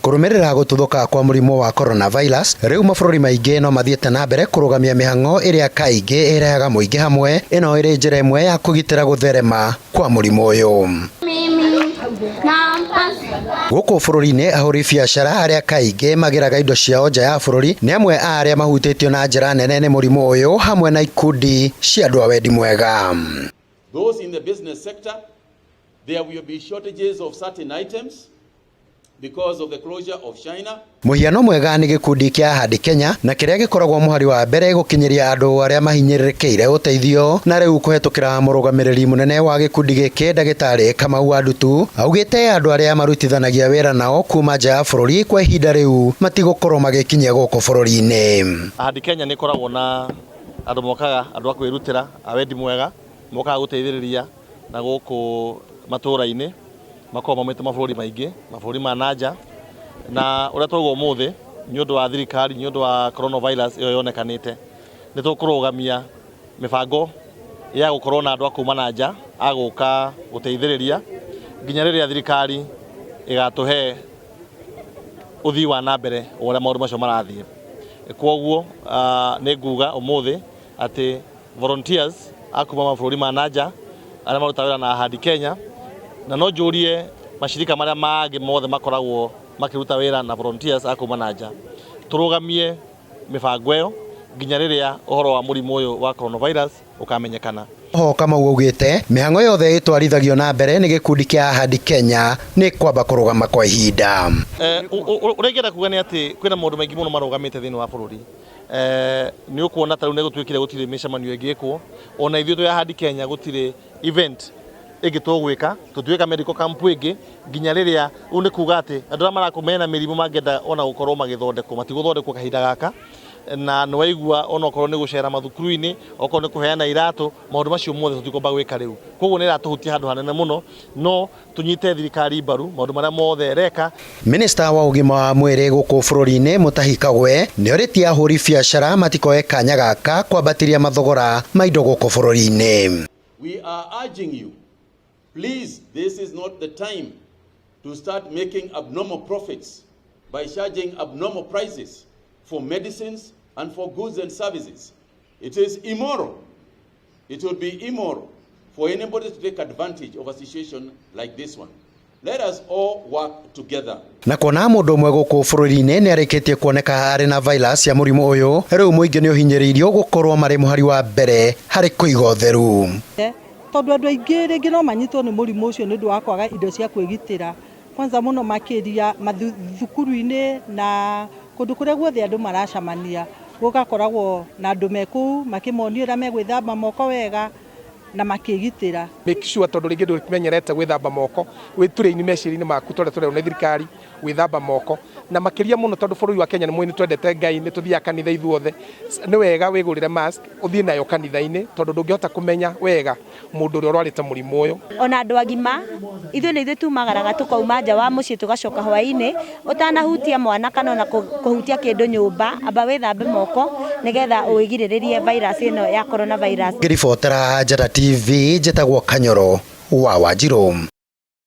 Kurumirira gututhuka kwa murimu wa coronavirus, riu mabũrũri maingĩ no mathiĩte na mbere kũrũgamia mĩhang'o ĩrĩa kaingĩ ĩrehaga mũingĩ hamwe, ĩno ĩrĩ njĩra ĩmwe ya kũgitĩra gũtherema kwa mũrimũ ũyũ. Gũkũ bũrũri-inĩ ahũri biacara arĩa kaingĩ magĩraga indo ciao nja ya bũrũri nĩ amwe a arĩa mahutĩtio na njĩra nene nĩ mũrimũ ũyũ, hamwe na ikundi cia andũ a wendi mwega. Those in the business sector, there will be shortages of certain items because of the closure of China. Mũhiano mwega nĩ gĩkundi kĩa AHANDI Kenya na kĩrĩa gĩkoragwo mũhari wa mbere gũkinyĩria andũ arĩa mahinyĩrĩrĩkĩire ũteithio, na rĩu kũhetũkĩra mũrũgamĩrĩri mũnene wa gĩkundi gĩkĩ ndagĩtarĩ Kamau Andutu augĩte andũ arĩa marutithanagia wĩra nao kuma nja ya bũrũri kwa ihinda rĩu matigũkorwo magĩkinyia gũkũ bũrũri-inĩ. AHANDI Kenya nĩ ĩkoragwo na andũ mokaga, andũ a kwĩrutĩra a wendi mwega mokaga gũteithĩrĩria na gũkũ matũũra-inĩ makorwo maumĩte mabũrũri maingĩ, mabũrũri ma nanja, na ũrĩa twaugwo ũmũthĩ nĩ ũndũ wa thirikari, nĩ ũndũ wa coronavirus ĩyo yonekanĩte, nĩ tũkũrũgamia mĩbango ya gũkorwo na andũ a kuma nanja a gũka gũteithĩrĩria nginya rĩrĩa thirikari ĩgatũhe ũthii wa na mbere ũrĩa maũndũ macio marathiĩ. Kwoguo nĩ nguga ũmũthĩ atĩ volunteers a kuma mabũrũri ma nanja arĩa marutaga wĩra na AHANDI Kenya, na no njũrie mashirika marĩa mangĩ mothe makoragwo makiruta wĩra na volunteers a kuma nanja, tũrũgamie mĩbango ĩyo nginya rĩrĩa ũhoro wa mũrimũ ũyũ wa coronavirus ũkamenyekana. Oho Kamau augĩte mĩhang'o yothe ĩtwarithagio na mbere nĩ gĩkundi kĩa AHANDI Kenya nĩ kwamba kũrũgama kwa ihinda. Ũrĩa ingĩenda kuga nĩ atĩ kwĩna maũndũ maingĩ mũno marũgamĩte thĩinĩ wa bũrũri. Nĩ ũkuona ta rĩu nĩ gũtuĩkire gũtirĩ mĩcemanio ĩngĩkwo, ona ithuĩ twĩ AHANDI Kenya gũtirĩ event ĩngĩ tũgwĩka, tũtuĩka medical camp ĩngĩ nginya rĩrĩa rĩu nĩ kuga atĩ andũ arĩa marakomena mĩrimũ mangĩenda ona gũkorwo magĩthondekwo matigũthondekwo kahinda gaka, na nĩ waigua ona okorwo nĩ gũcera mathukuru-inĩ, okorwo nĩ kũheana iratũ, maũndũ macio mothe tũtikwamba gwĩka rĩu. Koguo nĩ ĩratũhutia handũ hanene mũno, no tũnyite thirikari mbaru maũndũ marĩa mothe ĩreka. Minista wa ũgima wa mwĩrĩ gũkũ bũrũri-inĩ Mutahi Kagwe nĩ orĩtie ahũri biacara matikoe kanya gaka kwambatiria mathogora ma indo gũkũ bũrũri-inĩ. We are urging you, please, this is not the time to start making abnormal profits by charging abnormal prices for medicines and for goods and services. It is immoral. It would be immoral for anybody to take advantage of a situation like this one. Let us all work together. Na kuona mũndũ ũmwe gũkũ bũrũri-inĩ nĩ arĩkĩtie kuoneka arĩ na virus ya mũrimũ ũyũ, rĩu mũingĩ nĩ ũhinyĩrĩirio gũkorwo marĩ mũhari wa mbere harĩ kũiga ũtheru. Tondũ andũ aingĩ rĩngĩ no manyitwo nĩ mũrimũ ũcio nĩ ũndũ wa kwaga indo cia kwĩgitĩra, kwanza mũno makĩria mathukuru-inĩ na kũndũ kũrĩa guothe andũ maracamania, gũgakoragwo na andũ mekũu makĩmonio ũrĩa megwĩthamba moko wega na makĩgitĩra. Make sure tondũ rĩngĩ ndũmenyerete gwĩthamba moko, wĩturĩini meciria-inĩ maku tondũ tũreo nĩ thirikari gwĩthamba moko, na makĩria mũno tondũ bũrũri wa Kenya nĩ mũĩ twendete Ngai, nĩ tũthiaga kanitha ithuothe, nĩ wega wĩgũrĩre mask ũthiĩ nayo kanitha-inĩ tondũ ndũngĩhota kũmenya wega mũndũ ũrĩa ũrwarĩte mũrimũ ũyũ. Ona andũ agima ithuĩ nĩ ithuĩ tumagaraga tũkauma nja wa mũciĩ tũgacoka hwaĩ-inĩ ũtanahutia mwana kana ona kũhutia kĩndũ nyũmba, amba wĩthambe moko nĩgetha ũgirĩrĩrie virus ĩno ya coronavirus. Ngĩribotera Njata TV, njĩtagwo Kanyoro wa Wanjirũ.